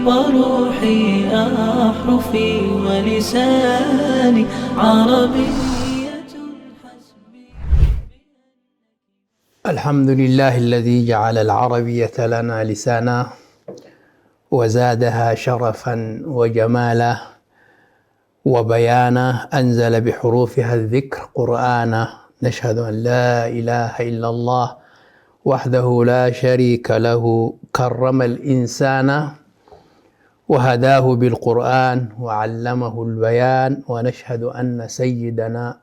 وروحي أحرفي ولساني عربية حسبي. الحمد لله الذي جعل العربية لنا لسانا وزادها شرفا وجمالا وبيانا، أنزل بحروفها الذكر قرآنا. نشهد أن لا إله إلا الله وحده لا شريك له، كرم الإنسان وهداه بالقرآن وعلمه البيان. ونشهد أن سيدنا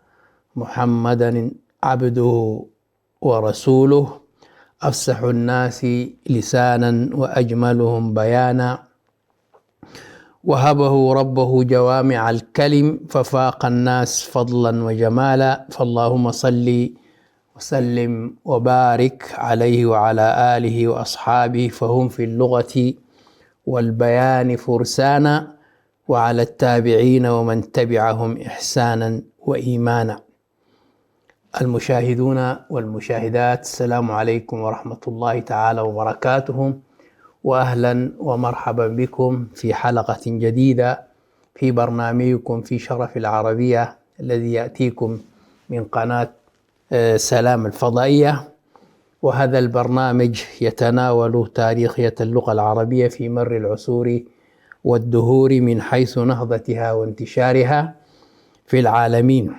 محمدا عبده ورسوله، أفسح الناس لسانا وأجملهم بيانا، وهبه ربه جوامع الكلم ففاق الناس فضلا وجمالا. فاللهم صل وسلم وبارك عليه وعلى آله وأصحابه، فهم في اللغة والبيان فرسانا، وعلى التابعين ومن تبعهم إحسانا وإيمانا. المشاهدون والمشاهدات، السلام عليكم ورحمة الله تعالى وبركاته، وأهلا ومرحبا بكم في حلقة جديدة في برنامجكم في شرف العربية، الذي يأتيكم من قناة سلام الفضائية. وهذا البرنامج يتناول تاريخية اللغة العربية في مر العصور والدهور، من حيث نهضتها وانتشارها في العالمين،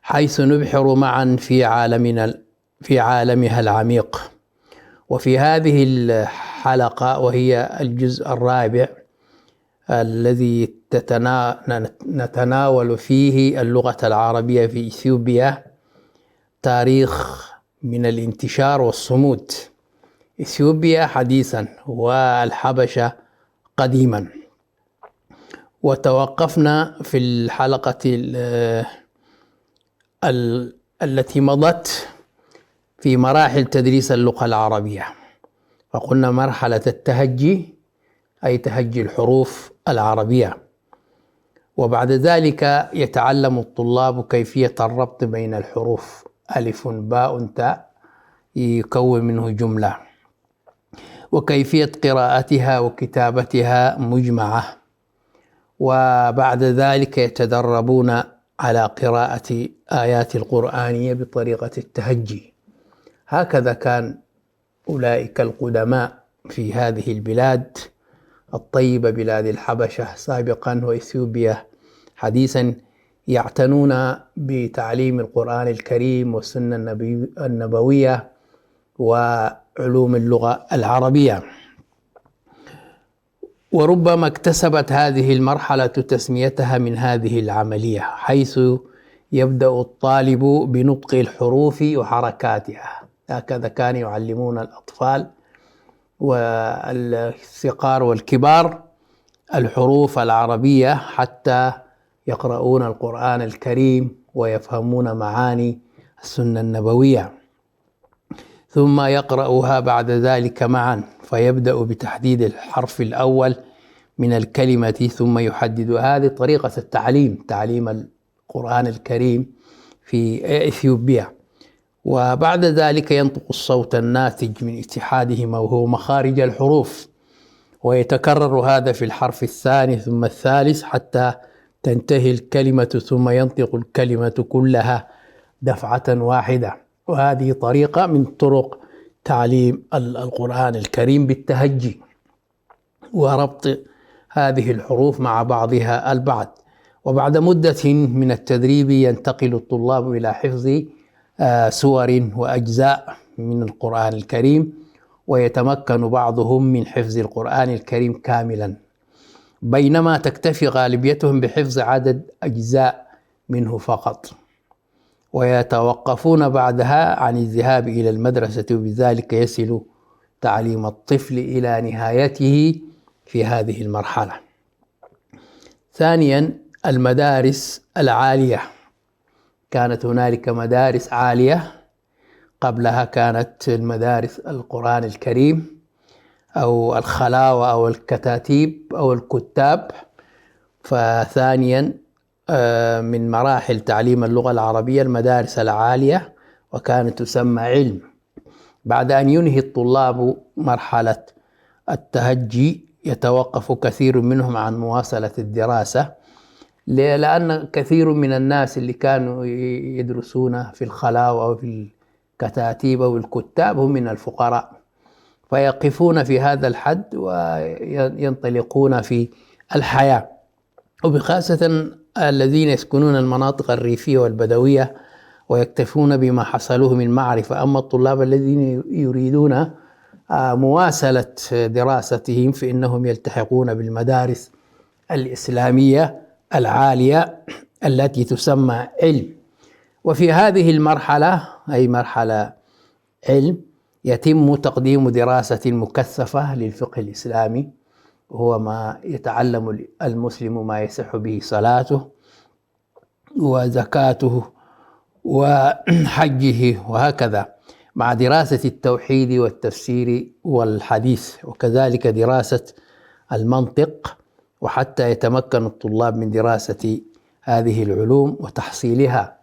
حيث نبحر معا في عالمها العميق. وفي هذه الحلقة، وهي الجزء الرابع الذي نتناول فيه اللغة العربية في إثيوبيا، تاريخ من الانتشار والصمود. إثيوبيا حديثا والحبشة قديما. وتوقفنا في الحلقة التي مضت في مراحل تدريس اللغة العربية، فقلنا مرحلة التهجي، أي تهجي الحروف العربية، وبعد ذلك يتعلم الطلاب كيفية الربط بين الحروف، ألف باء تاء يكون منه جملة، وكيفية قراءتها وكتابتها مجمعة. وبعد ذلك يتدربون على قراءة آيات القرآنية بطريقة التهجي. هكذا كان أولئك القدماء في هذه البلاد الطيبة، بلاد الحبشة سابقا وإثيوبيا حديثا، يعتنون بتعليم القرآن الكريم والسنة النبوية وعلوم اللغة العربية. وربما اكتسبت هذه المرحلة تسميتها من هذه العملية، حيث يبدأ الطالب بنطق الحروف وحركاتها. هكذا كانوا يعلمون الأطفال والصغار والكبار الحروف العربية حتى يقرؤون القرآن الكريم ويفهمون معاني السنة النبوية، ثم يقرأها بعد ذلك معا، فيبدأ بتحديد الحرف الأول من الكلمة ثم يحدد. هذه طريقة التعليم، تعليم القرآن الكريم في إثيوبيا. وبعد ذلك ينطق الصوت الناتج من اتحادهما، وهو مخارج الحروف، ويتكرر هذا في الحرف الثاني ثم الثالث حتى تنتهي الكلمة، ثم ينطق الكلمة كلها دفعة واحدة. وهذه طريقة من طرق تعليم القرآن الكريم بالتهجي وربط هذه الحروف مع بعضها البعض. وبعد مدة من التدريب ينتقل الطلاب إلى حفظ سور وأجزاء من القرآن الكريم، ويتمكن بعضهم من حفظ القرآن الكريم كاملا، بينما تكتفي غالبيتهم بحفظ عدد أجزاء منه فقط، ويتوقفون بعدها عن الذهاب إلى المدرسة، وبذلك يصل تعليم الطفل إلى نهايته في هذه المرحلة. ثانيا، المدارس العالية. كانت هنالك مدارس عالية، قبلها كانت المدارس القرآن الكريم أو الخلاوة أو الكتاتيب أو الكتاب. فثانيا من مراحل تعليم اللغة العربية المدارس العالية، وكانت تسمى علم. بعد أن ينهي الطلاب مرحلة التهجي يتوقف كثير منهم عن مواصلة الدراسة، لأن كثير من الناس اللي كانوا يدرسون في الخلاء أو في الكتاتيب أو الكتاب هم من الفقراء، فيقفون في هذا الحد وينطلقون في الحياة، وبخاصة الذين يسكنون المناطق الريفية والبدوية ويكتفون بما حصلوه من معرفة. أما الطلاب الذين يريدون مواصلة دراستهم فإنهم يلتحقون بالمدارس الإسلامية العالية التي تسمى علم. وفي هذه المرحلة أي مرحلة علم يتم تقديم دراسة مكثفة للفقه الإسلامي، وهو ما يتعلم المسلم ما يصح به صلاته وزكاته وحجه وهكذا، مع دراسة التوحيد والتفسير والحديث، وكذلك دراسة المنطق، وحتى يتمكن الطلاب من دراسة هذه العلوم وتحصيلها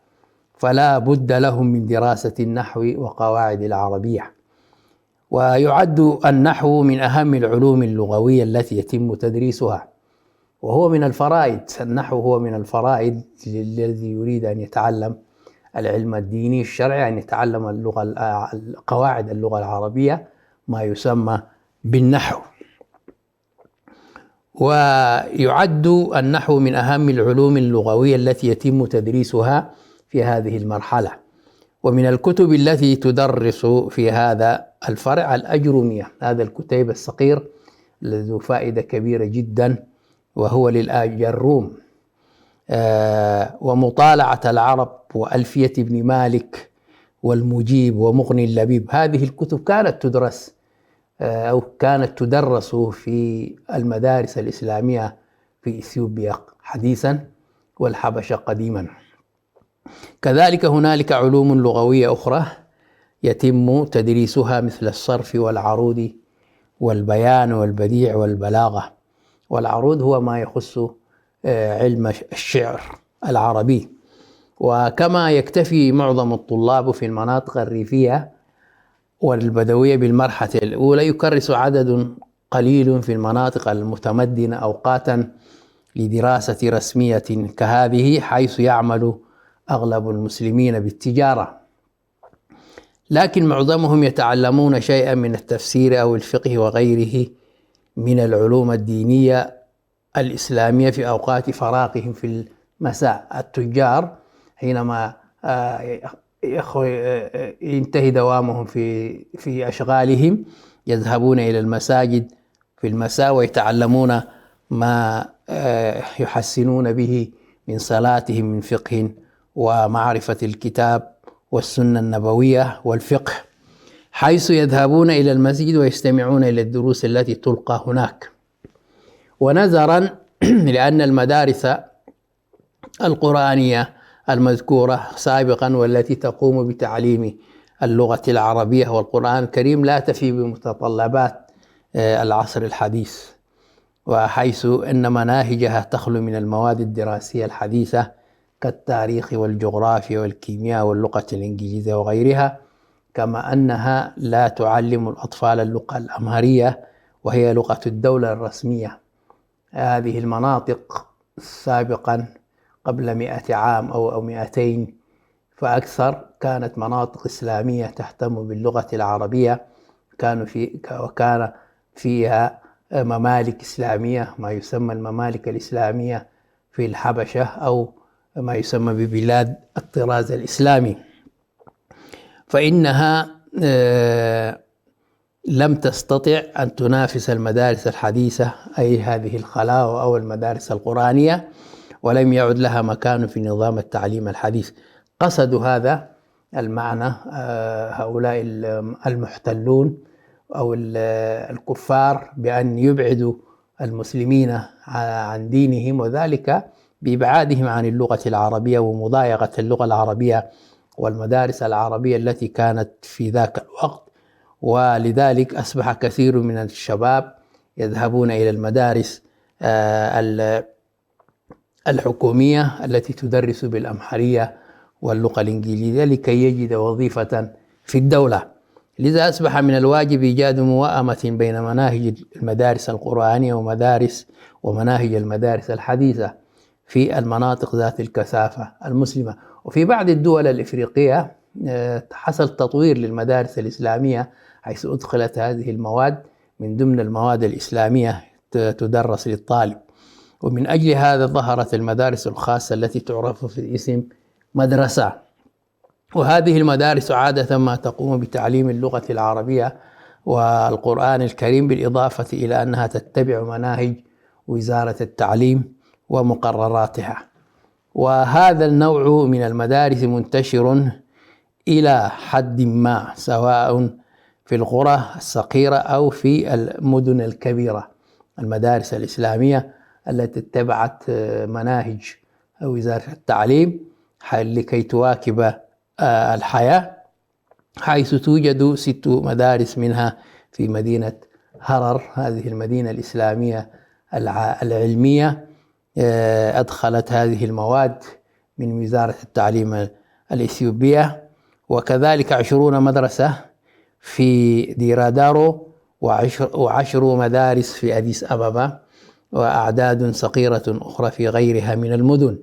فلا بد لهم من دراسة النحو وقواعد العربية. ويعد النحو من أهم العلوم اللغوية التي يتم تدريسها، وهو من الفرائض. النحو هو من الفرائض الذي يريد أن يتعلم العلم الديني الشرعي، أن يتعلم قواعد اللغة العربية ما يسمى بالنحو. ويعد النحو من أهم العلوم اللغوية التي يتم تدريسها في هذه المرحلة. ومن الكتب التي تدرس في هذا الفرع الأجرمية، هذا الكتيب الصغير ذو فائدة كبيرة جدا، وهو للآجروم، ومطالعة العرب وألفية ابن مالك والمجيب ومغني اللبيب. هذه الكتب كانت تدرس أو كانت تدرس في المدارس الإسلامية في إثيوبيا حديثا والحبشة قديما. كذلك هنالك علوم لغوية أخرى يتم تدريسها مثل الصرف والعروض والبيان والبديع والبلاغة. والعروض هو ما يخص علم الشعر العربي. وكما يكتفي معظم الطلاب في المناطق الريفية والبدوية بالمرحلة الأولى، يكرس عدد قليل في المناطق المتمدنة أوقاتا لدراسة رسمية كهذه، حيث يعمل أغلب المسلمين بالتجارة، لكن معظمهم يتعلمون شيئا من التفسير أو الفقه وغيره من العلوم الدينية الإسلامية في أوقات فراغهم في المساء. التجار حينما ينتهي دوامهم في أشغالهم يذهبون إلى المساجد في المساء ويتعلمون ما يحسنون به من صلاتهم من فقه ومعرفة الكتاب والسنة النبوية والفقه، حيث يذهبون إلى المسجد ويستمعون إلى الدروس التي تلقى هناك. ونظرا لأن المدارس القرآنية المذكورة سابقا والتي تقوم بتعليم اللغة العربية والقرآن الكريم لا تفي بمتطلبات العصر الحديث، وحيث أن مناهجها تخلو من المواد الدراسية الحديثة كالتاريخ والجغرافيا والكيمياء واللغة الإنجليزية وغيرها، كما أنها لا تعلم الأطفال اللغة الأمهرية وهي لغة الدولة الرسمية. هذه المناطق سابقا قبل 100 عام أو 200 فأكثر كانت مناطق إسلامية تهتم باللغة العربية، وكان فيها ممالك إسلامية، ما يسمى الممالك الإسلامية في الحبشة أو ما يسمى ببلاد الطراز الإسلامي، فإنها لم تستطع أن تنافس المدارس الحديثة أي هذه الخلاوة أو المدارس القرآنية، ولم يعد لها مكان في نظام التعليم الحديث. قصدوا هذا المعنى هؤلاء المحتلون أو الكفار بأن يبعدوا المسلمين عن دينهم، وذلك بإبعادهم عن اللغة العربية ومضايقة اللغة العربية والمدارس العربية التي كانت في ذاك الوقت. ولذلك أصبح كثير من الشباب يذهبون إلى المدارس الحكومية التي تدرس بالأمحرية واللغة الإنجليزية لكي يجد وظيفة في الدولة، لذا أصبح من الواجب إيجاد موائمة بين مناهج المدارس القرآنية ومناهج المدارس الحديثة في المناطق ذات الكثافة المسلمة. وفي بعض الدول الإفريقية حصل تطوير للمدارس الإسلامية، حيث أدخلت هذه المواد من ضمن المواد الإسلامية تدرس للطالب. ومن أجل هذا ظهرت المدارس الخاصة التي تعرف في اسم مدرسة. وهذه المدارس عادة ما تقوم بتعليم اللغة العربية والقرآن الكريم، بالإضافة إلى أنها تتبع مناهج وزارة التعليم ومقرراتها. وهذا النوع من المدارس منتشر إلى حد ما، سواء في القرى الصغيرة أو في المدن الكبيرة. المدارس الإسلامية التي اتبعت مناهج وزارة التعليم لكي تواكب الحياة، حيث توجد 6 مدارس منها في مدينة هرر، هذه المدينة الإسلامية العلمية، أدخلت هذه المواد من وزارة التعليم الإثيوبية. وكذلك 20 مدرسة في ديرادارو، و10 مدارس في أديس أبابا، وأعداد صغيرة أخرى في غيرها من المدن.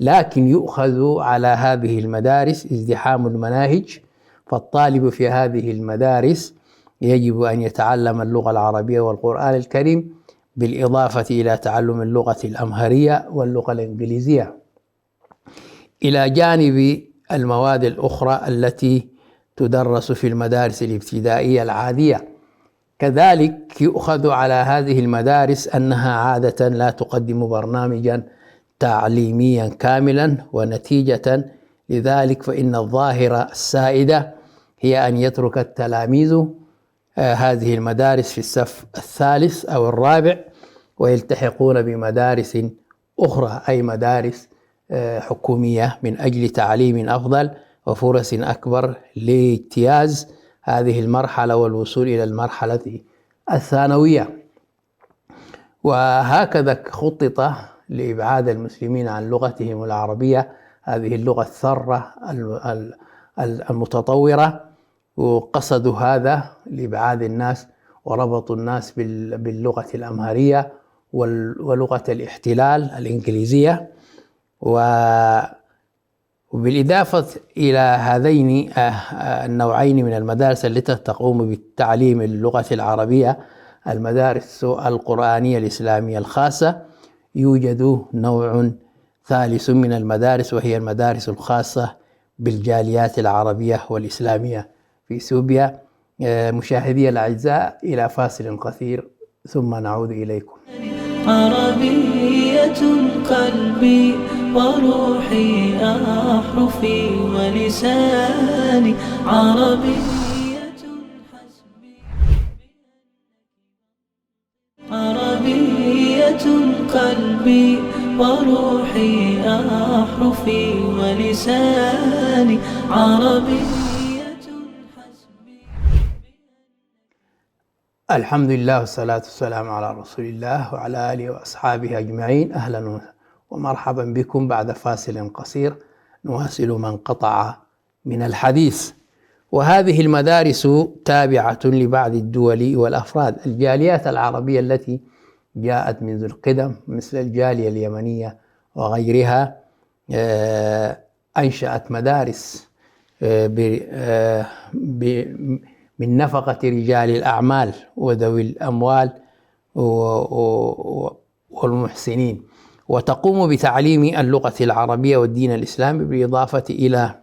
لكن يؤخذ على هذه المدارس ازدحام المناهج، فالطالب في هذه المدارس يجب أن يتعلم اللغة العربية والقرآن الكريم، بالإضافة إلى تعلم اللغة الأمهرية واللغة الإنجليزية، إلى جانب المواد الأخرى التي تدرس في المدارس الابتدائية العادية. كذلك يؤخذ على هذه المدارس أنها عادة لا تقدم برنامجا تعليميا كاملا، ونتيجة لذلك فإن الظاهرة السائدة هي أن يترك التلاميذ هذه المدارس في الصف الثالث أو الرابع، ويلتحقون بمدارس أخرى، أي مدارس حكومية، من أجل تعليم أفضل وفرص أكبر لاجتياز هذه المرحلة والوصول إلى المرحلة الثانوية. وهكذا خطط لإبعاد المسلمين عن لغتهم العربية، هذه اللغة الثرة المتطورة، وقصدوا هذا لإبعاد الناس وربطوا الناس باللغة الأمهرية ولغة الاحتلال الإنجليزية. وبالإضافة إلى هذين النوعين من المدارس التي تقوم بالتعليم اللغة العربية، المدارس القرآنية الإسلامية الخاصة، يوجد نوع ثالث من المدارس، وهي المدارس الخاصة بالجاليات العربية والإسلامية في إثيوبيا. مشاهدي الأعزاء، إلى فاصل قصير ثم نعود إليكم. عربية قلبي وروحي أحرفي ولساني، عربية حسبي، عربية قلبي وروحي أحرفي ولساني، عربية حسبي. الحمد لله والصلاة والسلام على رسول الله وعلى آله وأصحابه أجمعين. أهلا ومرحبا بكم بعد فاصل قصير نواصل ما انقطع من الحديث. وهذه المدارس تابعة لبعض الدول والأفراد. الجاليات العربية التي جاءت منذ القدم مثل الجالية اليمنية وغيرها أنشأت مدارس من نفقة رجال الأعمال وذوي الأموال والمحسنين، وتقوم بتعليم اللغة العربية والدين الإسلامي بالإضافة إلى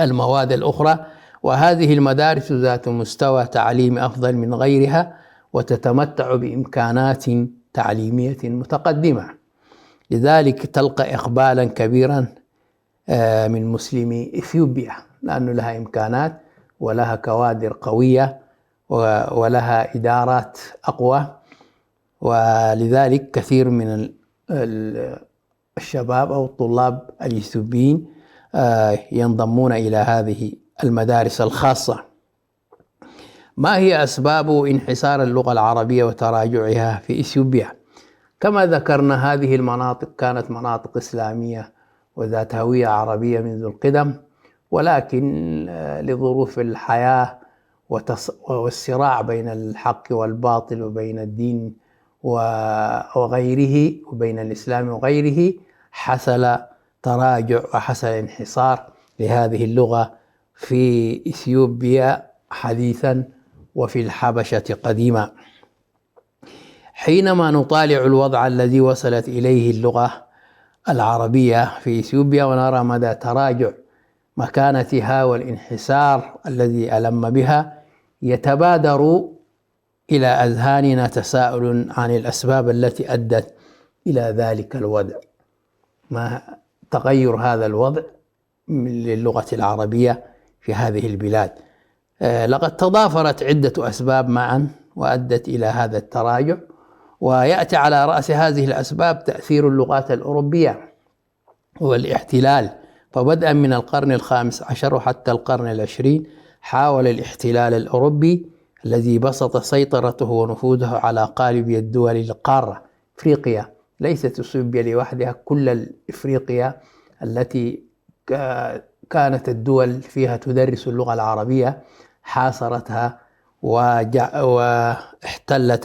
المواد الأخرى. وهذه المدارس ذات مستوى تعليم أفضل من غيرها، وتتمتع بإمكانات تعليمية متقدمة. لذلك تلقى إقبالا كبيرا من مسلمي إثيوبيا، لأن لها إمكانات ولها كوادر قوية ولها إدارات أقوى. ولذلك كثير من الشباب أو الطلاب الإثيوبيين ينضمون إلى هذه المدارس الخاصة. ما هي أسباب انحسار اللغة العربية وتراجعها في إثيوبيا؟ كما ذكرنا، هذه المناطق كانت مناطق إسلامية وذات هوية عربية منذ القدم، ولكن لظروف الحياة والصراع بين الحق والباطل وبين الدين وغيره وبين الإسلام وغيره، حصل تراجع وحصل انحصار لهذه اللغة في إثيوبيا حديثا وفي الحبشة قديما. حينما نطالع الوضع الذي وصلت إليه اللغة العربية في إثيوبيا ونرى مدى تراجع مكانتها والانحسار الذي ألم بها، يتبادر إلى أذهاننا تساؤل عن الأسباب التي أدت إلى ذلك الوضع. ما تغير هذا الوضع للغة العربية في هذه البلاد؟ لقد تضافرت عدة أسباب معا وأدت إلى هذا التراجع، ويأتي على رأس هذه الأسباب تأثير اللغات الأوروبية والاحتلال. فبدءا من القرن الخامس عشر وحتى القرن العشرين حاول الاحتلال الأوروبي الذي بسط سيطرته ونفوذه على قالب الدول القارة إفريقيا، ليست إثيوبيا لوحدها، كل إفريقيا التي كانت الدول فيها تدرس اللغة العربية حاصرتها واحتلت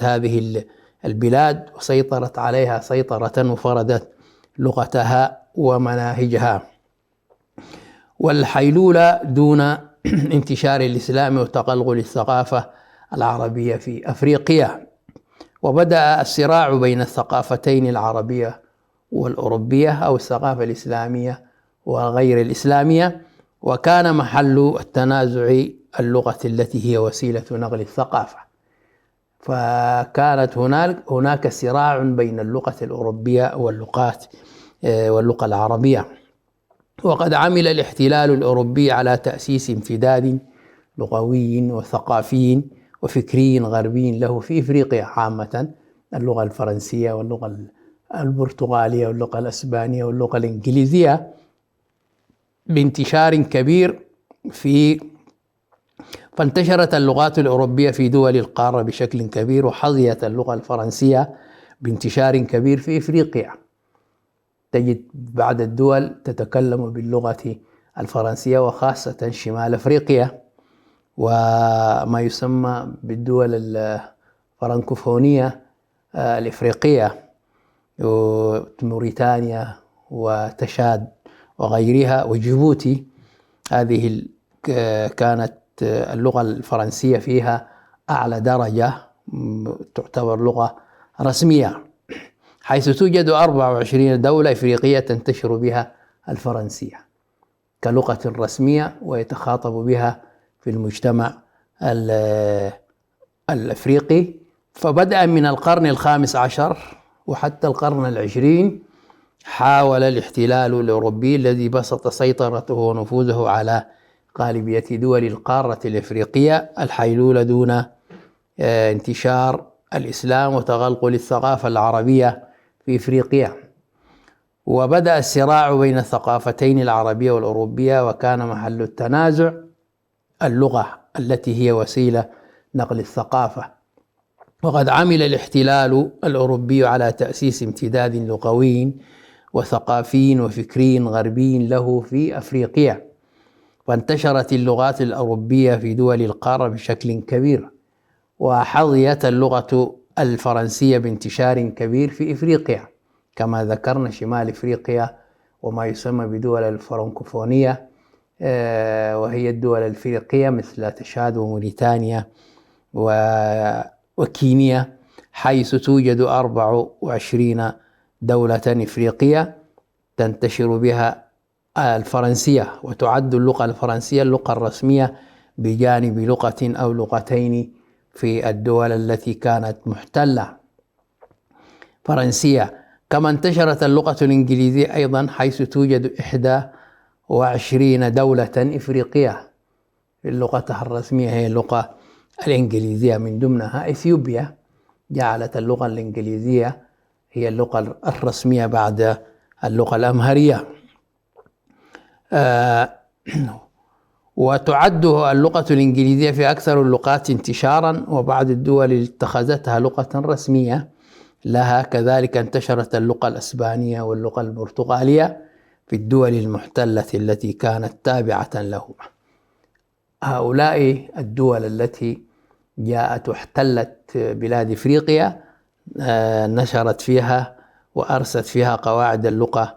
هذه البلاد وسيطرت عليها سيطرة وفرضت لغتها ومناهجها. والحيلولة دون انتشار الإسلام وتقلقل الثقافة العربية في أفريقيا. وبدأ الصراع بين الثقافتين العربية والأوروبية أو الثقافة الإسلامية وغير الإسلامية، وكان محل التنازع اللغة التي هي وسيلة نقل الثقافة. فكانت هناك صراع بين اللغة الأوروبية واللغة العربية. وقد عمل الاحتلال الأوروبي على تأسيس امتداد لغوي وثقافي وفكري غربي له في إفريقيا عامة، اللغة الفرنسية واللغة البرتغالية واللغة الأسبانية واللغة الإنجليزية بانتشار كبير فانتشرت اللغات الأوروبية في دول القارة بشكل كبير، وحظيت اللغة الفرنسية بانتشار كبير في إفريقيا. تجد بعض الدول تتكلم باللغة الفرنسية وخاصة شمال أفريقيا وما يسمى بالدول الفرنكوفونية الإفريقية، موريتانيا وتشاد وغيرها وجيبوتي. هذه كانت اللغة الفرنسية فيها أعلى درجة، تعتبر لغة رسمية، حيث توجد 24 دولة إفريقية تنتشر بها الفرنسية كلغة رسمية ويتخاطب بها في المجتمع الأفريقي. فبدأ من القرن الخامس عشر وحتى القرن العشرين حاول الاحتلال الأوروبي الذي بسط سيطرته ونفوذه على غالبية دول القارة الإفريقية الحيلولة دون انتشار الإسلام وتغلغل الثقافة العربية في إفريقيا. وبدأ الصراع بين الثقافتين العربية والأوروبية، وكان محل التنازع اللغة التي هي وسيلة نقل الثقافة. وقد عمل الاحتلال الأوروبي على تأسيس امتداد لغوي وثقافي وفكري غربي له في أفريقيا، وانتشرت اللغات الأوروبية في دول القارة بشكل كبير، وحظيت اللغة الفرنسية بانتشار كبير في إفريقيا كما ذكرنا، شمال إفريقيا وما يسمى بدول الفرنكوفونية، وهي الدول الإفريقية مثل تشاد وموريتانيا وكينيا، حيث توجد 24 دولة إفريقية تنتشر بها الفرنسية، وتعد اللغة الفرنسية اللغة الرسمية بجانب لغة أو لغتين في الدول التي كانت محتلة فرنسية. كما انتشرت اللغة الإنجليزية أيضا، حيث توجد 21 دولة إفريقية لغتها الرسمية هي اللغة الإنجليزية، من ضمنها إثيوبيا جعلت اللغة الإنجليزية هي اللغة الرسمية بعد اللغة الأمهرية. وتعد اللغة الإنجليزية في أكثر اللغات انتشارا، وبعض الدول اتخذتها لغة رسمية لها. كذلك انتشرت اللغة الأسبانية واللغة البرتغالية في الدول المحتلة التي كانت تابعة لهما. هؤلاء الدول التي جاءت واحتلت بلاد إفريقيا نشرت فيها وأرست فيها قواعد اللغة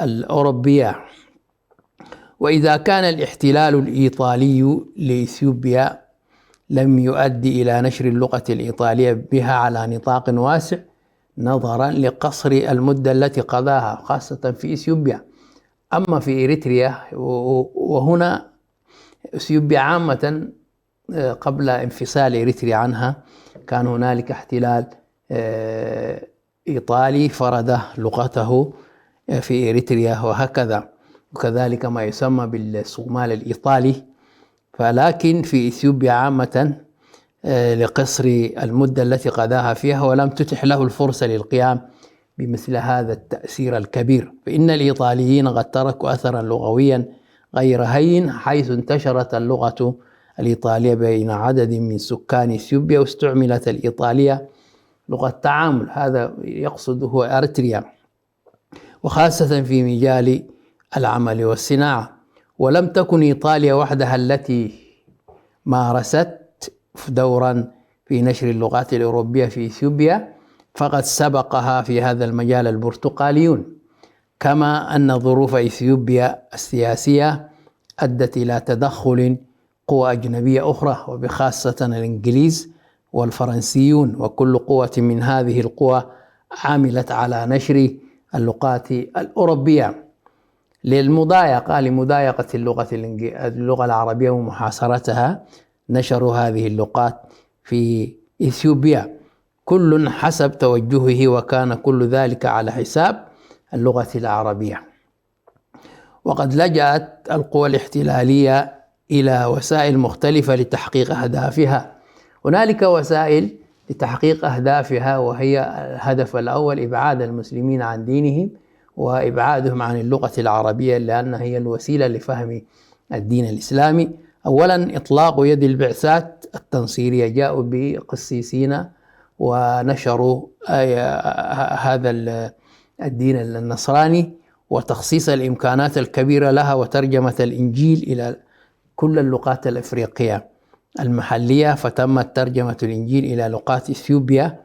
الأوروبية. وإذا كان الاحتلال الإيطالي لإثيوبيا لم يؤدي إلى نشر اللغة الإيطالية بها على نطاق واسع نظرا لقصر المدة التي قضاها خاصة في إثيوبيا، أما في إريتريا وهنا إثيوبيا عامة قبل انفصال إريتريا عنها كان هنالك احتلال إيطالي فرض لغته في إريتريا وهكذا، وكذلك ما يسمى بالصومال الإيطالي. فلكن في إثيوبيا عامة لقصر المدة التي قضاها فيها ولم تتح له الفرصة للقيام بمثل هذا التأثير الكبير، فإن الإيطاليين قد تركوا أثرا لغويا غير هين، حيث انتشرت اللغة الإيطالية بين عدد من سكان إثيوبيا واستعملت الإيطالية لغة تعامل، هذا يقصد هو أريتريا، وخاصة في مجال العمل والصناعة. ولم تكن إيطاليا وحدها التي مارست دورا في نشر اللغات الأوروبية في إثيوبيا، فقد سبقها في هذا المجال البرتقاليون، كما أن ظروف إثيوبيا السياسية أدت إلى تدخل قوى أجنبية أخرى وبخاصة الإنجليز والفرنسيون، وكل قوة من هذه القوى عملت على نشر اللغات الأوروبية لمضايقة اللغة العربية ومحاصرتها. نشروا هذه اللغات في إثيوبيا كل حسب توجهه، وكان كل ذلك على حساب اللغة العربية. وقد لجأت القوى الاحتلالية إلى وسائل مختلفة لتحقيق أهدافها. هنالك وسائل لتحقيق أهدافها، وهي الهدف الأول إبعاد المسلمين عن دينهم وإبعادهم عن اللغة العربية، لأنها هي الوسيلة لفهم الدين الإسلامي. أولا إطلاق يد البعثات التنصيرية، جاءوا بقسيسين ونشروا هذا الدين النصراني، وتخصيص الإمكانات الكبيرة لها وترجمة الإنجيل إلى كل اللغات الأفريقية المحلية، فتمت ترجمة الإنجيل إلى لغات إثيوبيا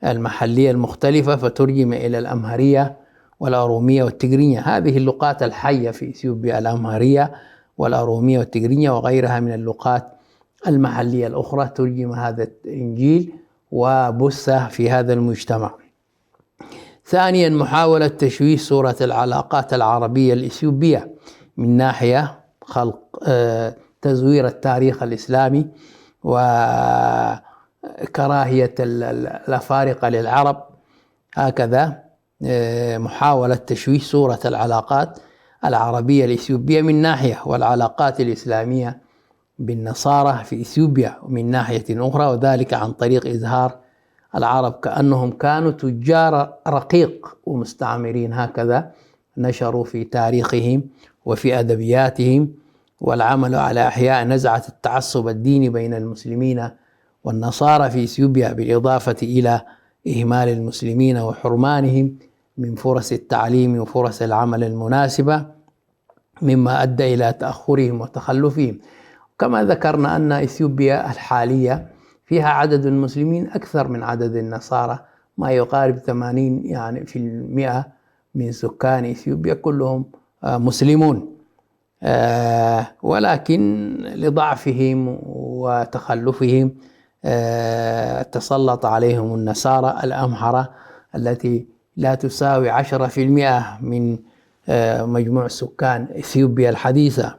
المحلية المختلفة، فترجم إلى الأمهرية والأرومية والتجرينية. هذه اللغات الحية في إثيوبيا الأمهرية والأرومية والتجرينية وغيرها من اللغات المحلية الأخرى، ترجم هذا الإنجيل وبث في هذا المجتمع. ثانيا محاولة تشويه صورة العلاقات العربية الإثيوبية من ناحية خلق تزوير التاريخ الإسلامي وكراهية الأفارقة للعرب، هكذا محاولة تشويه صورة العلاقات العربية الإثيوبية من ناحية، والعلاقات الإسلامية بالنصارى في إثيوبيا من ناحية أخرى، وذلك عن طريق إظهار العرب كأنهم كانوا تجار رقيق ومستعمرين، هكذا نشروا في تاريخهم وفي أدبياتهم، والعمل على إحياء نزعة التعصب الديني بين المسلمين والنصارى في إثيوبيا، بالإضافة إلى إهمال المسلمين وحرمانهم من فرص التعليم وفرص العمل المناسبة، مما أدى إلى تأخرهم وتخلفهم. كما ذكرنا أن إثيوبيا الحالية فيها عدد المسلمين أكثر من عدد النصارى، ما يقارب 80 يعني في المئة من سكان إثيوبيا كلهم مسلمون، ولكن لضعفهم وتخلفهم تسلط عليهم النصارى الأمهرة التي لا تساوي 10% من مجموع سكان إثيوبيا الحديثة.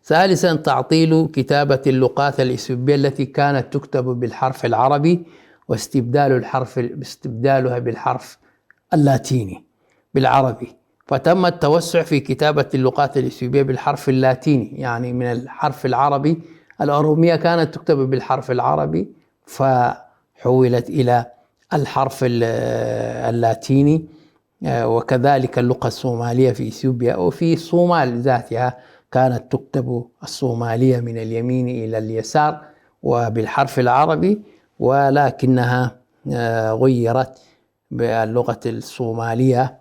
ثالثا تعطيل كتابة اللغات الإثيوبية التي كانت تكتب بالحرف العربي واستبدالها بالحرف اللاتيني بالعربي، فتم التوسع في كتابة اللغات الإثيوبية بالحرف اللاتيني، يعني من الحرف العربي. الأرومية كانت تكتب بالحرف العربي فحولت إلى الحرف اللاتيني، وكذلك اللغة الصومالية في إثيوبيا وفي الصومال ذاتها كانت تكتب الصومالية من اليمين إلى اليسار وبالحرف العربي، ولكنها غيرت باللغة الصومالية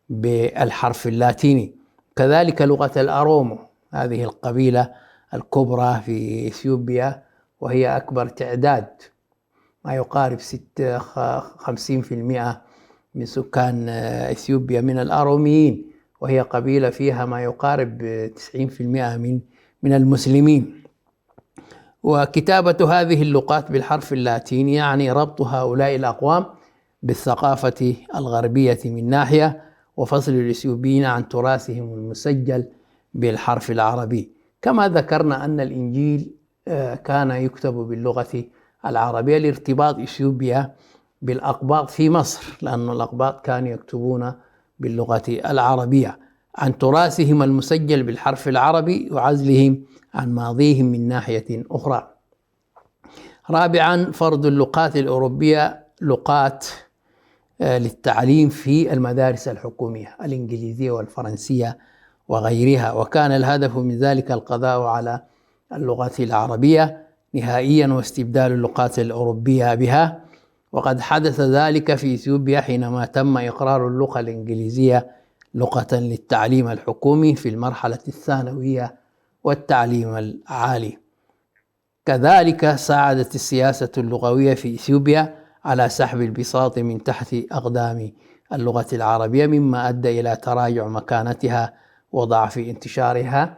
بالحرف اللاتيني. كذلك لغة الأرومو، هذه القبيلة الكبرى في إثيوبيا، وهي أكبر تعداد، ما يقارب 50% من سكان إثيوبيا من الأروميين، وهي قبيلة فيها ما يقارب 90% من المسلمين. وكتابة هذه اللغات بالحرف اللاتيني يعني ربط هؤلاء الأقوام بالثقافة الغربية من ناحية، وفصل الإثيوبيين عن تراثهم المسجل بالحرف العربي. كما ذكرنا أن الإنجيل كان يكتب باللغة العربية لارتباط إثيوبيا بالأقباط في مصر، لأن الأقباط كانوا يكتبون باللغة العربية، عن تراثهم المسجل بالحرف العربي وعزلهم عن ماضيهم من ناحية أخرى. رابعا، فرض اللغات الأوروبية لغات للتعليم في المدارس الحكومية الإنجليزية والفرنسية وغيرها، وكان الهدف من ذلك القضاء على اللغة العربية نهائيا واستبدال اللغات الأوروبية بها. وقد حدث ذلك في إثيوبيا حينما تم إقرار اللغة الإنجليزية لغة للتعليم الحكومي في المرحلة الثانوية والتعليم العالي. كذلك ساعدت السياسة اللغوية في إثيوبيا على سحب البساط من تحت أقدام اللغة العربية، مما أدى إلى تراجع مكانتها وضعف انتشارها.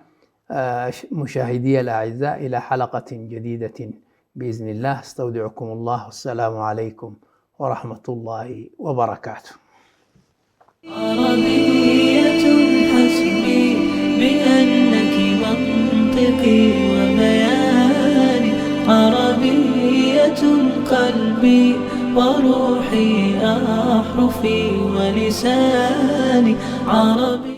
مشاهدي الأعزاء، إلى حلقة جديدة بإذن الله، استودعكم الله، والسلام عليكم ورحمة الله وبركاته. عربية حسبي بأنك منطقي وبياني، عربية قلبي وروحي أحرفي ولساني، عربي